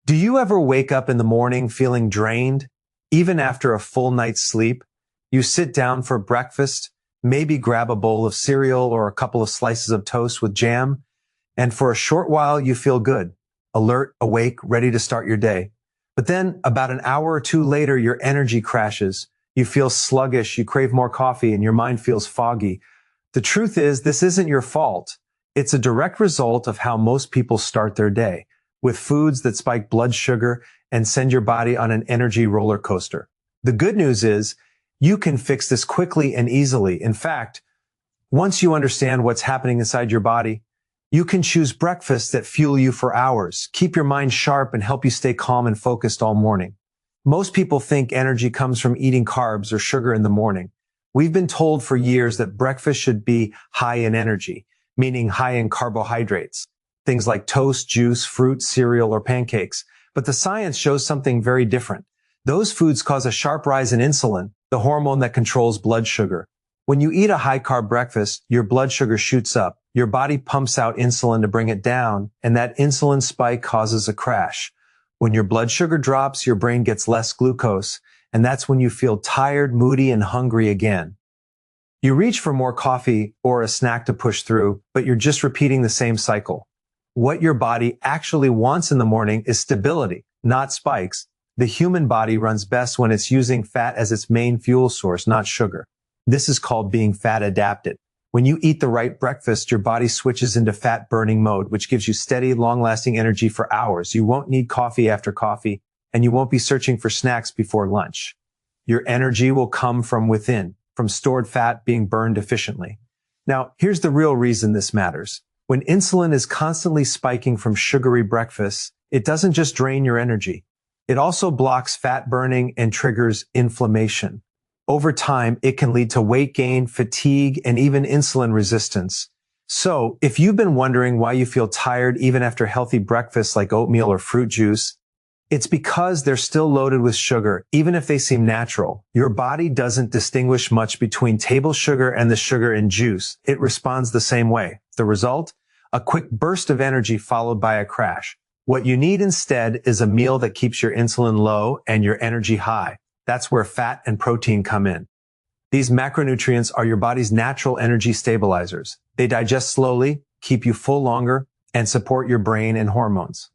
Do you ever wake up in the morning feeling drained, even after a full night's sleep? You sit down for breakfast, maybe grab a bowl of cereal or a couple of slices of toast with jam, and for a short while you feel good, alert, awake, ready to start your day. But then about an hour or two later, your energy crashes. You feel sluggish, you crave more coffee, and your mind feels foggy. The truth is, this isn't your fault. It's a direct result of how most people start their day, with foods that spike blood sugar and send your body on an energy roller coaster. The good news is you can fix this quickly and easily. In fact, once you understand what's happening inside your body, you can choose breakfasts that fuel you for hours, keep your mind sharp, and help you stay calm and focused all morning. Most people think energy comes from eating carbs or sugar in the morning. We've been told for years that breakfast should be high in energy, meaning high in carbohydrates, things like toast, juice, fruit, cereal, or pancakes. But the science shows something very different. Those foods cause a sharp rise in insulin, the hormone that controls blood sugar. When you eat a high-carb breakfast, your blood sugar shoots up. Your body pumps out insulin to bring it down, and that insulin spike causes a crash. When your blood sugar drops, your brain gets less glucose, and that's when you feel tired, moody, and hungry again. You reach for more coffee or a snack to push through, but you're just repeating the same cycle. What your body actually wants in the morning is stability, not spikes. The human body runs best when it's using fat as its main fuel source, not sugar. This is called being fat adapted. When you eat the right breakfast, your body switches into fat burning mode, which gives you steady, long-lasting energy for hours. You won't need coffee after coffee, and you won't be searching for snacks before lunch. Your energy will come from within, from stored fat being burned efficiently. Now, here's the real reason this matters. When insulin is constantly spiking from sugary breakfasts, it doesn't just drain your energy. It also blocks fat burning and triggers inflammation. Over time, it can lead to weight gain, fatigue, and even insulin resistance. So, if you've been wondering why you feel tired even after healthy breakfasts like oatmeal or fruit juice, it's because they're still loaded with sugar, even if they seem natural. Your body doesn't distinguish much between table sugar and the sugar in juice. It responds the same way. The result? A quick burst of energy followed by a crash. What you need instead is a meal that keeps your insulin low and your energy high. That's where fat and protein come in. These macronutrients are your body's natural energy stabilizers. They digest slowly, keep you full longer, and support your brain and hormones.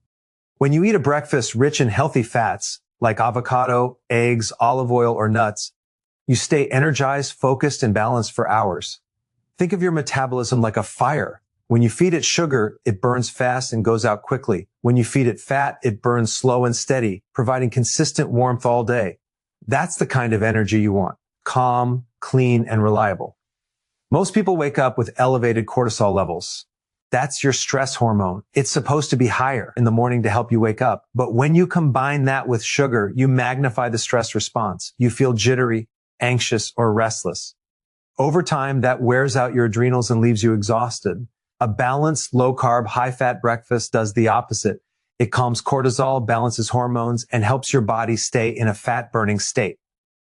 When you eat a breakfast rich in healthy fats, like avocado, eggs, olive oil, or nuts, you stay energized, focused, and balanced for hours. Think of your metabolism like a fire. When you feed it sugar, it burns fast and goes out quickly. When you feed it fat, it burns slow and steady, providing consistent warmth all day. That's the kind of energy you want. Calm, clean, and reliable. Most people wake up with elevated cortisol levels. That's your stress hormone. It's supposed to be higher in the morning to help you wake up. But when you combine that with sugar, you magnify the stress response. You feel jittery, anxious, or restless. Over time, that wears out your adrenals and leaves you exhausted. A balanced, low-carb, high-fat breakfast does the opposite. It calms cortisol, balances hormones, and helps your body stay in a fat-burning state.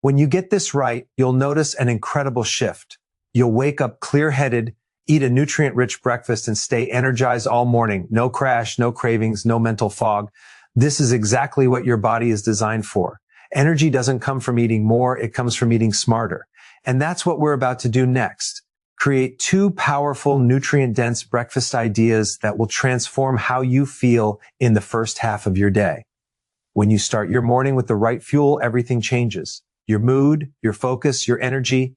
When you get this right, you'll notice an incredible shift. You'll wake up clear-headed, eat a nutrient-rich breakfast, and stay energized all morning. No crash, no cravings, no mental fog. This is exactly what your body is designed for. Energy doesn't come from eating more, it comes from eating smarter. And that's what we're about to do next. Create 2 powerful, nutrient-dense breakfast ideas that will transform how you feel in the first half of your day. When you start your morning with the right fuel, everything changes. Your mood, your focus, your energy.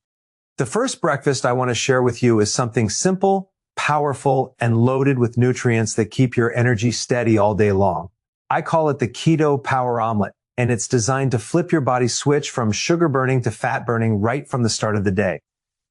The first breakfast I want to share with you is something simple, powerful, and loaded with nutrients that keep your energy steady all day long. I call it the Keto Power Omelet, and it's designed to flip your body's switch from sugar burning to fat burning right from the start of the day.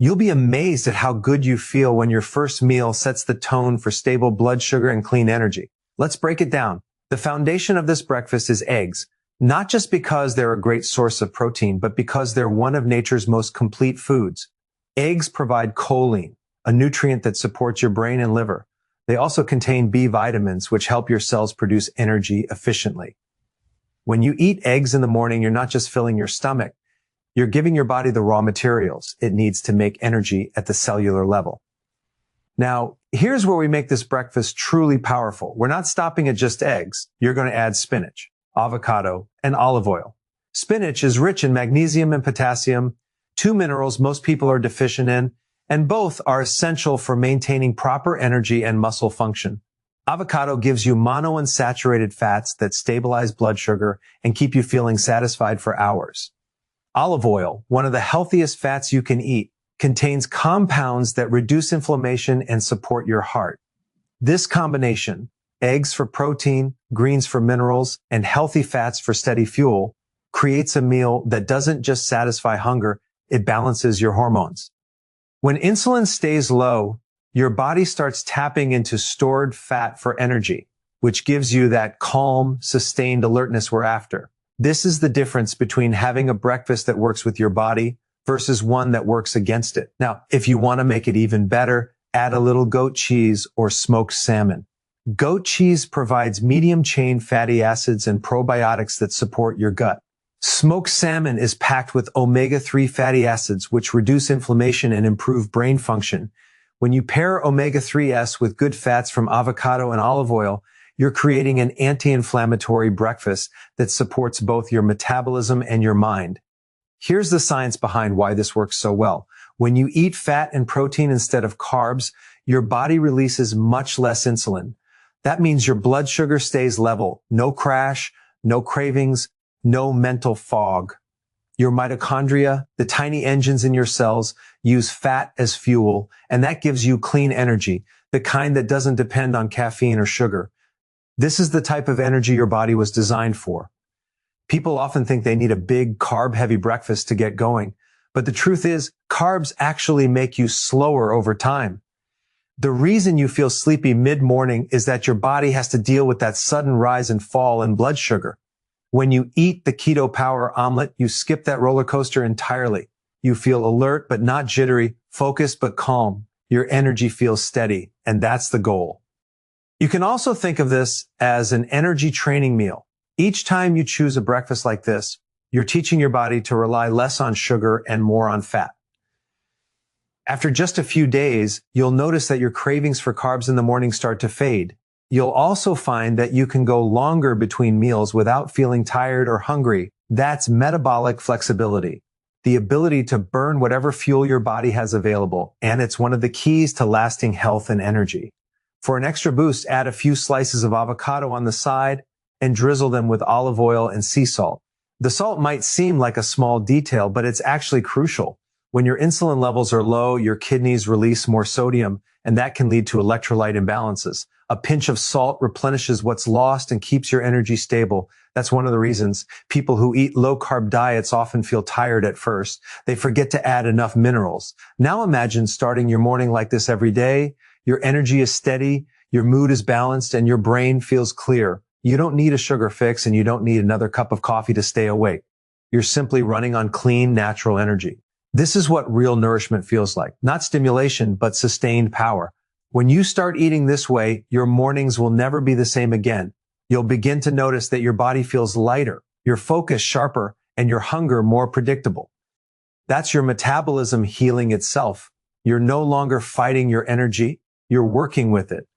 You'll be amazed at how good you feel when your first meal sets the tone for stable blood sugar and clean energy. Let's break it down. The foundation of this breakfast is eggs, not just because they're a great source of protein, but because they're one of nature's most complete foods. Eggs provide choline, a nutrient that supports your brain and liver. They also contain B vitamins, which help your cells produce energy efficiently. When you eat eggs in the morning, you're not just filling your stomach. You're giving your body the raw materials it needs to make energy at the cellular level. Now, Here's where we make this breakfast truly powerful. We're not stopping at just eggs. You're going to add spinach, avocado, and olive oil. Spinach is rich in magnesium and potassium, two minerals most people are deficient in, and both are essential for maintaining proper energy and muscle function. Avocado gives you monounsaturated fats that stabilize blood sugar and keep you feeling satisfied for hours. Olive oil, one of the healthiest fats you can eat, contains compounds that reduce inflammation and support your heart. This combination, eggs for protein, greens for minerals, and healthy fats for steady fuel, creates a meal that doesn't just satisfy hunger, it balances your hormones. When insulin stays low, your body starts tapping into stored fat for energy, which gives you that calm, sustained alertness we're after. This is the difference between having a breakfast that works with your body versus one that works against it. Now, if you want to make it even better, add a little goat cheese or smoked salmon. Goat cheese provides medium-chain fatty acids and probiotics that support your gut. Smoked salmon is packed with omega-3 fatty acids, which reduce inflammation and improve brain function. When you pair omega-3s with good fats from avocado and olive oil, you're creating an anti-inflammatory breakfast that supports both your metabolism and your mind. Here's the science behind why this works so well. When you eat fat and protein instead of carbs, your body releases much less insulin. That means your blood sugar stays level, no crash, no cravings, no mental fog. Your mitochondria, the tiny engines in your cells, use fat as fuel, and that gives you clean energy, the kind that doesn't depend on caffeine or sugar. This is the type of energy your body was designed for. People often think they need a big carb-heavy breakfast to get going, but the truth is, carbs actually make you slower over time. The reason you feel sleepy mid-morning is that your body has to deal with that sudden rise and fall in blood sugar. When you eat the Keto Power Omelet, you skip that roller coaster entirely. You feel alert but not jittery, focused but calm. Your energy feels steady, and that's the goal. You can also think of this as an energy training meal. Each time you choose a breakfast like this, you're teaching your body to rely less on sugar and more on fat. After just a few days, you'll notice that your cravings for carbs in the morning start to fade. You'll also find that you can go longer between meals without feeling tired or hungry. That's metabolic flexibility, the ability to burn whatever fuel your body has available, and it's one of the keys to lasting health and energy. For an extra boost, add a few slices of avocado on the side and drizzle them with olive oil and sea salt. The salt might seem like a small detail, but it's actually crucial. When your insulin levels are low, your kidneys release more sodium, and that can lead to electrolyte imbalances. A pinch of salt replenishes what's lost and keeps your energy stable. That's one of the reasons people who eat low-carb diets often feel tired at first. They forget to add enough minerals. Now imagine starting your morning like this every day. Your energy is steady, your mood is balanced, and your brain feels clear. You don't need a sugar fix, and you don't need another cup of coffee to stay awake. You're simply running on clean, natural energy. This is what real nourishment feels like. Not stimulation, but sustained power. When you start eating this way, your mornings will never be the same again. You'll begin to notice that your body feels lighter, your focus sharper, and your hunger more predictable. That's your metabolism healing itself. You're no longer fighting your energy, you're working with it.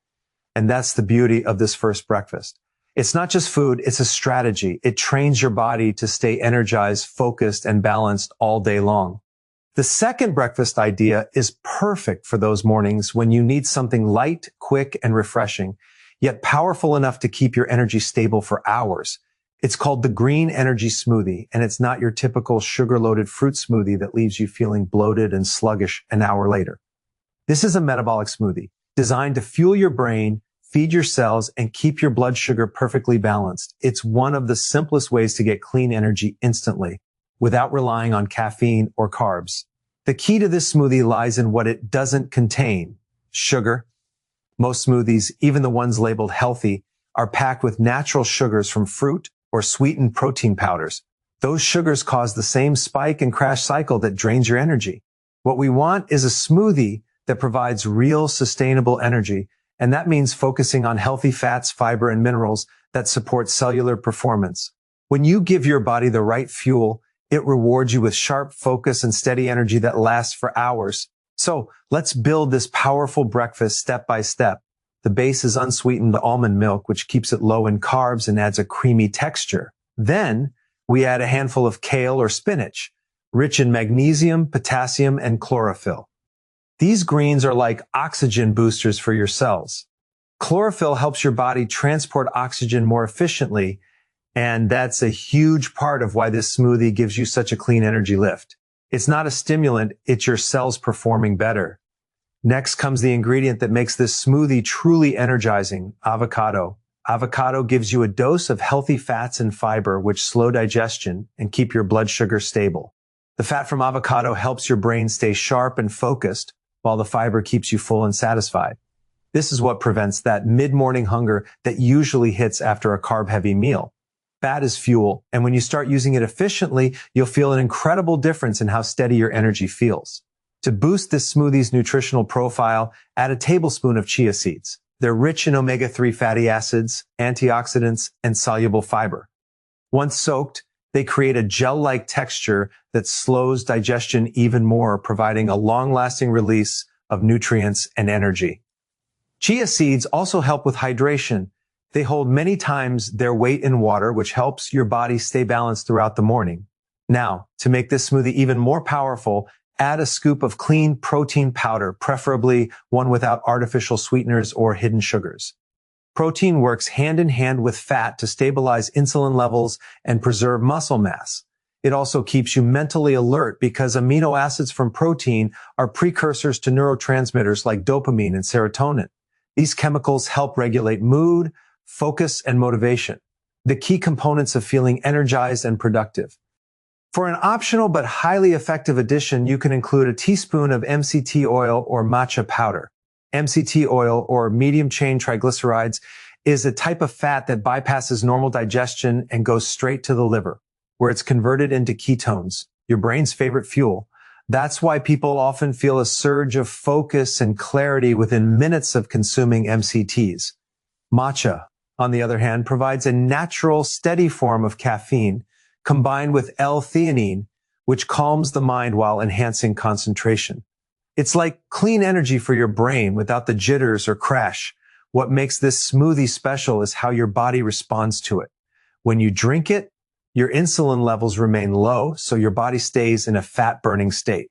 And that's the beauty of this first breakfast. It's not just food, it's a strategy. It trains your body to stay energized, focused, and balanced all day long. The second breakfast idea is perfect for those mornings when you need something light, quick, and refreshing, yet powerful enough to keep your energy stable for hours. It's called the Green Energy Smoothie, and it's not your typical sugar-loaded fruit smoothie that leaves you feeling bloated and sluggish an hour later. This is a metabolic smoothie designed to fuel your brain, feed your cells, and keep your blood sugar perfectly balanced. It's one of the simplest ways to get clean energy instantly, without relying on caffeine or carbs. The key to this smoothie lies in what it doesn't contain: sugar. Most smoothies, even the ones labeled healthy, are packed with natural sugars from fruit or sweetened protein powders. Those sugars cause the same spike and crash cycle that drains your energy. What we want is a smoothie that provides real, sustainable energy, and that means focusing on healthy fats, fiber, and minerals that support cellular performance. When you give your body the right fuel, it rewards you with sharp focus and steady energy that lasts for hours. So let's build this powerful breakfast step by step. The base is unsweetened almond milk, which keeps it low in carbs and adds a creamy texture. Then we add a handful of kale or spinach, rich in magnesium, potassium, and chlorophyll. These greens are like oxygen boosters for your cells. Chlorophyll helps your body transport oxygen more efficiently, and that's a huge part of why this smoothie gives you such a clean energy lift. It's not a stimulant, it's your cells performing better. Next comes the ingredient that makes this smoothie truly energizing, avocado. Avocado gives you a dose of healthy fats and fiber which slow digestion and keep your blood sugar stable. The fat from avocado helps your brain stay sharp and focused, while the fiber keeps you full and satisfied. This is what prevents that mid-morning hunger that usually hits after a carb-heavy meal. Fat is fuel, and when you start using it efficiently, you'll feel an incredible difference in how steady your energy feels. To boost this smoothie's nutritional profile, add a tablespoon of chia seeds. They're rich in omega-3 fatty acids, antioxidants, and soluble fiber. Once soaked, they create a gel-like texture that slows digestion even more, providing a long-lasting release of nutrients and energy. Chia seeds also help with hydration. They hold many times their weight in water, which helps your body stay balanced throughout the morning. Now, to make this smoothie even more powerful, add a scoop of clean protein powder, preferably one without artificial sweeteners or hidden sugars. Protein works hand in hand with fat to stabilize insulin levels and preserve muscle mass. It also keeps you mentally alert because amino acids from protein are precursors to neurotransmitters like dopamine and serotonin. These chemicals help regulate mood, focus, and motivation, the key components of feeling energized and productive. For an optional but highly effective addition, you can include a teaspoon of MCT oil or matcha powder. MCT oil, or medium-chain triglycerides, is a type of fat that bypasses normal digestion and goes straight to the liver, where it's converted into ketones, your brain's favorite fuel. That's why people often feel a surge of focus and clarity within minutes of consuming MCTs. Matcha, on the other hand, provides a natural, steady form of caffeine, combined with L-theanine, which calms the mind while enhancing concentration. It's like clean energy for your brain without the jitters or crash. What makes this smoothie special is how your body responds to it. When you drink it, your insulin levels remain low, so your body stays in a fat-burning state.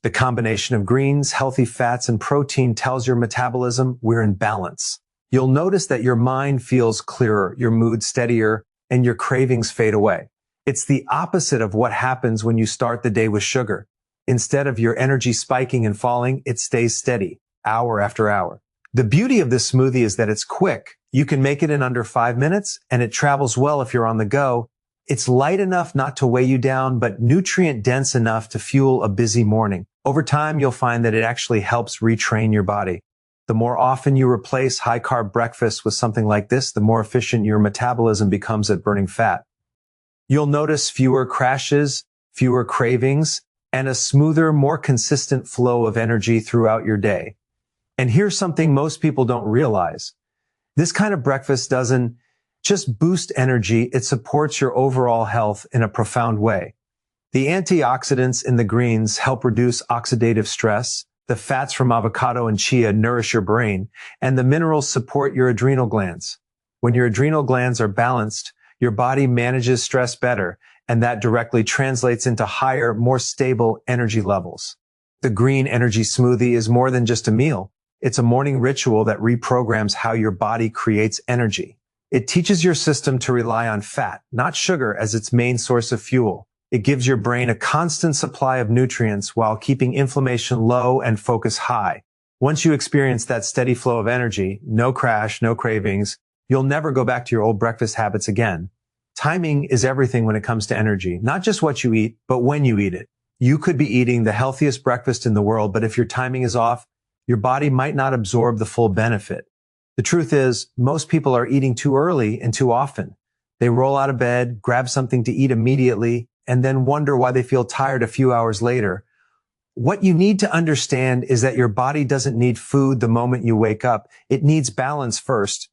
The combination of greens, healthy fats, and protein tells your metabolism we're in balance. You'll notice that your mind feels clearer, your mood steadier, and your cravings fade away. It's the opposite of what happens when you start the day with sugar. Instead of your energy spiking and falling, it stays steady, hour after hour. The beauty of this smoothie is that it's quick. You can make it in under 5 minutes, and it travels well if you're on the go. It's light enough not to weigh you down, but nutrient-dense enough to fuel a busy morning. Over time, you'll find that it actually helps retrain your body. The more often you replace high-carb breakfast with something like this, the more efficient your metabolism becomes at burning fat. You'll notice fewer crashes, fewer cravings, and a smoother, more consistent flow of energy throughout your day. And here's something most people don't realize. This kind of breakfast doesn't just boost energy, it supports your overall health in a profound way. The antioxidants in the greens help reduce oxidative stress, the fats from avocado and chia nourish your brain, and the minerals support your adrenal glands. When your adrenal glands are balanced, your body manages stress better, and that directly translates into higher, more stable energy levels. The green energy smoothie is more than just a meal. It's a morning ritual that reprograms how your body creates energy. It teaches your system to rely on fat, not sugar, as its main source of fuel. It gives your brain a constant supply of nutrients while keeping inflammation low and focus high. Once you experience that steady flow of energy, no crash, no cravings, you'll never go back to your old breakfast habits again. Timing is everything when it comes to energy, not just what you eat, but when you eat it. You could be eating the healthiest breakfast in the world, but if your timing is off, your body might not absorb the full benefit. The truth is, most people are eating too early and too often. They roll out of bed, grab something to eat immediately, and then wonder why they feel tired a few hours later. What you need to understand is that your body doesn't need food the moment you wake up. It needs balance first.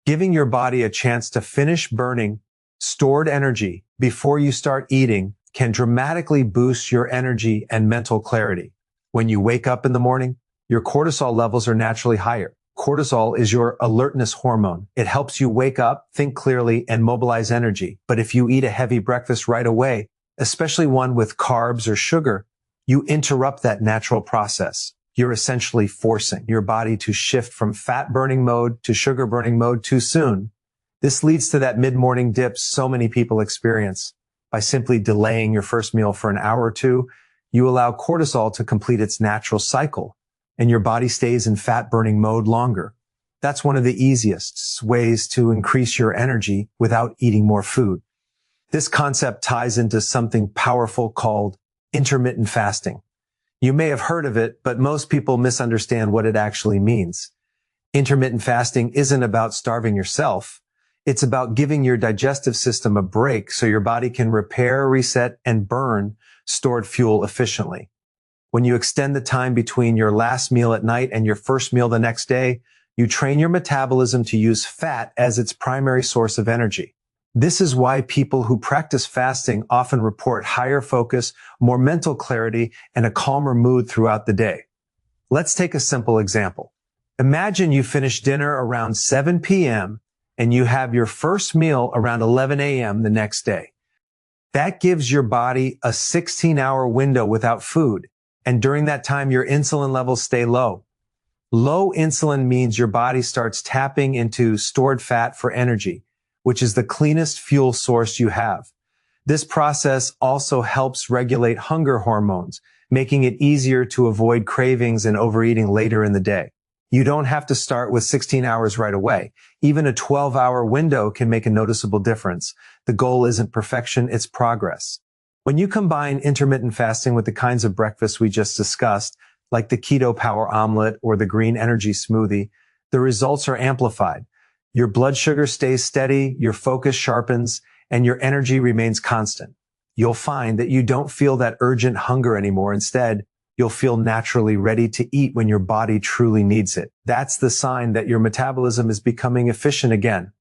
Giving your body a chance to finish burning stored energy before you start eating can dramatically boost your energy and mental clarity. When you wake up in the morning, your cortisol levels are naturally higher. Cortisol is your alertness hormone. It helps you wake up, think clearly, and mobilize energy. But if you eat a heavy breakfast right away, especially one with carbs or sugar, you interrupt that natural process. You're essentially forcing your body to shift from fat-burning mode to sugar-burning mode too soon. This leads to that mid-morning dip so many people experience. By simply delaying your first meal for an hour or two, you allow cortisol to complete its natural cycle, and your body stays in fat-burning mode longer. That's one of the easiest ways to increase your energy without eating more food. This concept ties into something powerful called intermittent fasting. You may have heard of it, but most people misunderstand what it actually means. Intermittent fasting isn't about starving yourself. It's about giving your digestive system a break so your body can repair, reset, and burn stored fuel efficiently. When you extend the time between your last meal at night and your first meal the next day, you train your metabolism to use fat as its primary source of energy. This is why people who practice fasting often report higher focus, more mental clarity, and a calmer mood throughout the day. Let's take a simple example. Imagine you finish dinner around 7 p.m. and you have your first meal around 11 a.m. the next day. That gives your body a 16-hour window without food, and during that time your insulin levels stay low. Low insulin means your body starts tapping into stored fat for energy, which is the cleanest fuel source you have. This process also helps regulate hunger hormones, making it easier to avoid cravings and overeating later in the day. You don't have to start with 16 hours right away. Even a 12-hour window can make a noticeable difference. The goal isn't perfection, it's progress. When you combine intermittent fasting with the kinds of breakfasts we just discussed, like the Keto Power Omelet or the Green Energy Smoothie, the results are amplified. Your blood sugar stays steady, your focus sharpens, and your energy remains constant. You'll find that you don't feel that urgent hunger anymore. Instead, you'll feel naturally ready to eat when your body truly needs it. That's the sign that your metabolism is becoming efficient again.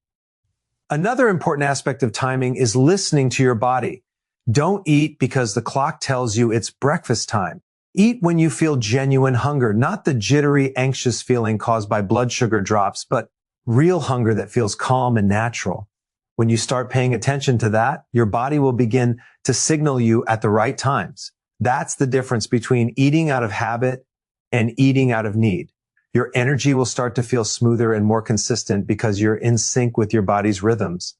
Another important aspect of timing is listening to your body. Don't eat because the clock tells you it's breakfast time. Eat when you feel genuine hunger, not the jittery, anxious feeling caused by blood sugar drops, but real hunger that feels calm and natural. When you start paying attention to that, your body will begin to signal you at the right times. That's the difference between eating out of habit and eating out of need. Your energy will start to feel smoother and more consistent because you're in sync with your body's rhythms.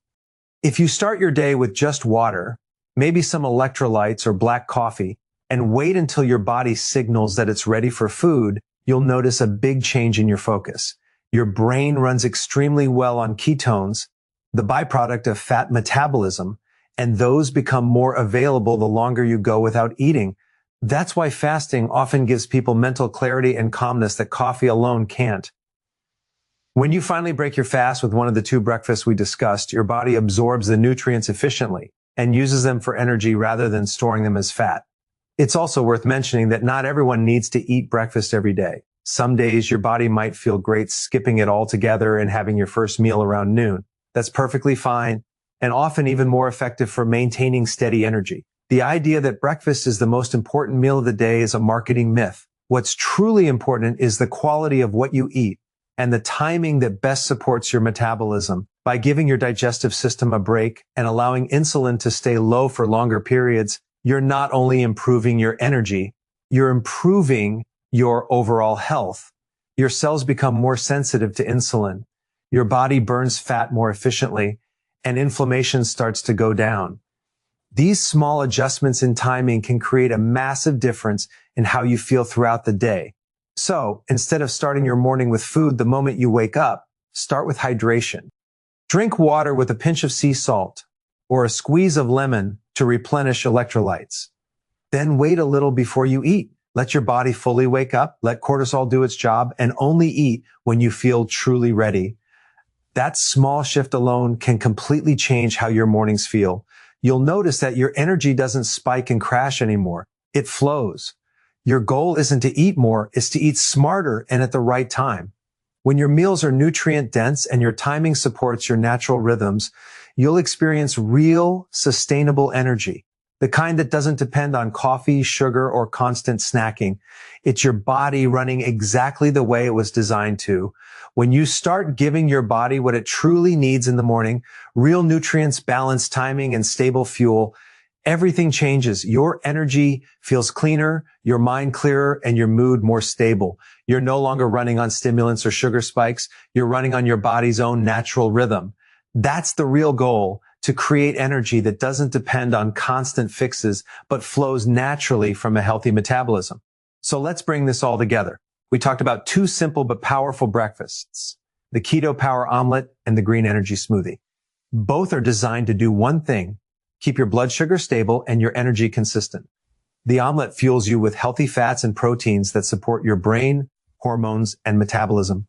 If you start your day with just water, maybe some electrolytes or black coffee, and wait until your body signals that it's ready for food, you'll notice a big change in your focus. Your brain runs extremely well on ketones, the byproduct of fat metabolism, and those become more available the longer you go without eating. That's why fasting often gives people mental clarity and calmness that coffee alone can't. When you finally break your fast with one of the two breakfasts we discussed, your body absorbs the nutrients efficiently and uses them for energy rather than storing them as fat. It's also worth mentioning that not everyone needs to eat breakfast every day. Some days your body might feel great skipping it altogether and having your first meal around noon. That's perfectly fine and often even more effective for maintaining steady energy. The idea that breakfast is the most important meal of the day is a marketing myth. What's truly important is the quality of what you eat and the timing that best supports your metabolism. By giving your digestive system a break and allowing insulin to stay low for longer periods, you're not only improving your energy, you're improving your overall health. Your cells become more sensitive to insulin. Your body burns fat more efficiently, and inflammation starts to go down. These small adjustments in timing can create a massive difference in how you feel throughout the day. So, instead of starting your morning with food the moment you wake up, start with hydration. Drink water with a pinch of sea salt or a squeeze of lemon to replenish electrolytes. Then wait a little before you eat. Let your body fully wake up, let cortisol do its job, and only eat when you feel truly ready. That small shift alone can completely change how your mornings feel. You'll notice that your energy doesn't spike and crash anymore. It flows. Your goal isn't to eat more, it's to eat smarter and at the right time. When your meals are nutrient dense and your timing supports your natural rhythms, you'll experience real, sustainable energy. the kind that doesn't depend on coffee, sugar, or constant snacking. It's your body running exactly the way it was designed to. When you start giving your body what it truly needs in the morning, real nutrients, balanced timing, and stable fuel, everything changes. Your energy feels cleaner, your mind clearer, and your mood more stable. You're no longer running on stimulants or sugar spikes. You're running on your body's own natural rhythm. That's the real goal, to create energy that doesn't depend on constant fixes, but flows naturally from a healthy metabolism. So let's bring this all together. We talked about two simple but powerful breakfasts, the Keto Power Omelet and the Green Energy Smoothie. Both are designed to do one thing: keep your blood sugar stable and your energy consistent. The omelet fuels you with healthy fats and proteins that support your brain, hormones, and metabolism.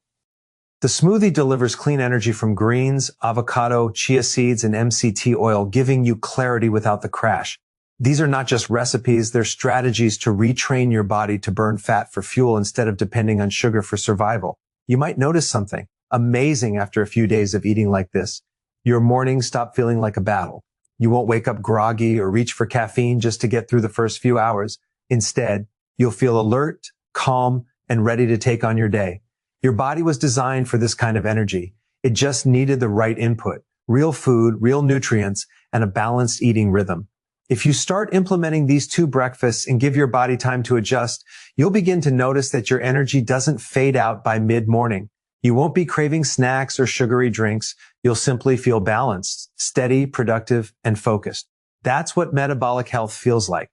The smoothie delivers clean energy from greens, avocado, chia seeds, and MCT oil, giving you clarity without the crash. These are not just recipes, they're strategies to retrain your body to burn fat for fuel instead of depending on sugar for survival. You might notice something amazing after a few days of eating like this. Your mornings stop feeling like a battle. You won't wake up groggy or reach for caffeine just to get through the first few hours. Instead, you'll feel alert, calm, and ready to take on your day. Your body was designed for this kind of energy. It just needed the right input, real food, real nutrients, and a balanced eating rhythm. If you start implementing these two breakfasts and give your body time to adjust, you'll begin to notice that your energy doesn't fade out by mid-morning. You won't be craving snacks or sugary drinks. You'll simply feel balanced, steady, productive, and focused. That's what metabolic health feels like.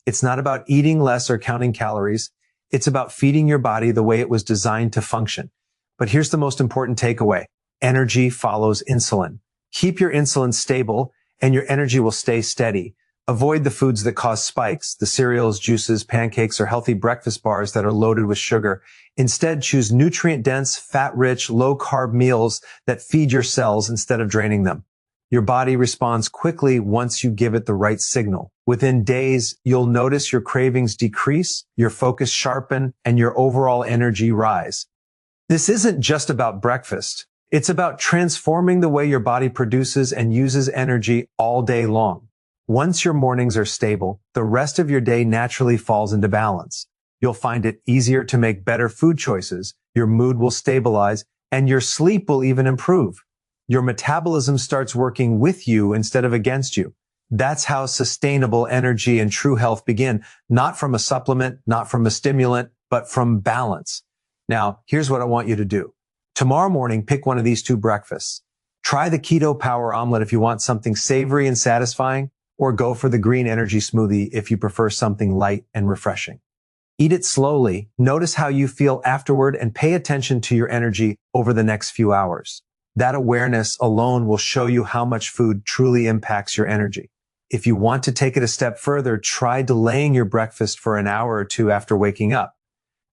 It's not about eating less or counting calories. It's about feeding your body the way it was designed to function. But here's the most important takeaway. Energy follows insulin. Keep your insulin stable, and your energy will stay steady. Avoid the foods that cause spikes, the cereals, juices, pancakes, or healthy breakfast bars that are loaded with sugar. Instead, choose nutrient-dense, fat-rich, low-carb meals that feed your cells instead of draining them. Your body responds quickly once you give it the right signal. Within days, you'll notice your cravings decrease, your focus sharpen, and your overall energy rise. This isn't just about breakfast. It's about transforming the way your body produces and uses energy all day long. Once your mornings are stable, the rest of your day naturally falls into balance. You'll find it easier to make better food choices, your mood will stabilize, and your sleep will even improve. Your metabolism starts working with you instead of against you. That's how sustainable energy and true health begin, not from a supplement, not from a stimulant, but from balance. Now, here's what I want you to do. Tomorrow morning, pick one of these two breakfasts. Try the Keto Power Omelet if you want something savory and satisfying, or go for the Green Energy Smoothie if you prefer something light and refreshing. Eat it slowly, notice how you feel afterward, and pay attention to your energy over the next few hours. That awareness alone will show you how much food truly impacts your energy. If you want to take it a step further, try delaying your breakfast for an hour or two after waking up.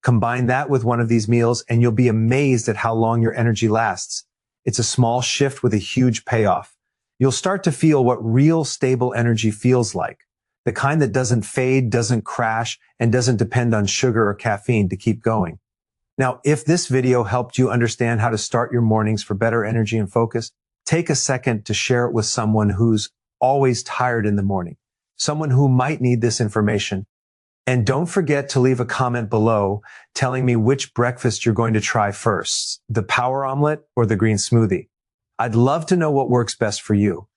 Combine that with one of these meals and you'll be amazed at how long your energy lasts. It's a small shift with a huge payoff. You'll start to feel what real stable energy feels like, the kind that doesn't fade, doesn't crash, and doesn't depend on sugar or caffeine to keep going. Now, if this video helped you understand how to start your mornings for better energy and focus, take a second to share it with someone who's always tired in the morning, someone who might need this information. And don't forget to leave a comment below telling me which breakfast you're going to try first, the Power Omelet or the Green Smoothie. I'd love to know what works best for you.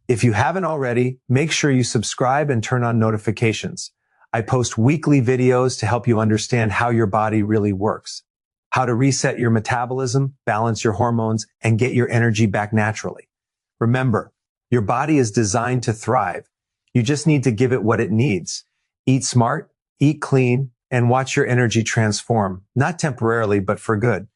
If you haven't already, make sure you subscribe and turn on notifications. I post weekly videos to help you understand how your body really works, how to reset your metabolism, balance your hormones, and get your energy back naturally. Remember, your body is designed to thrive. You just need to give it what it needs. Eat smart, eat clean, and watch your energy transform, not temporarily, but for good.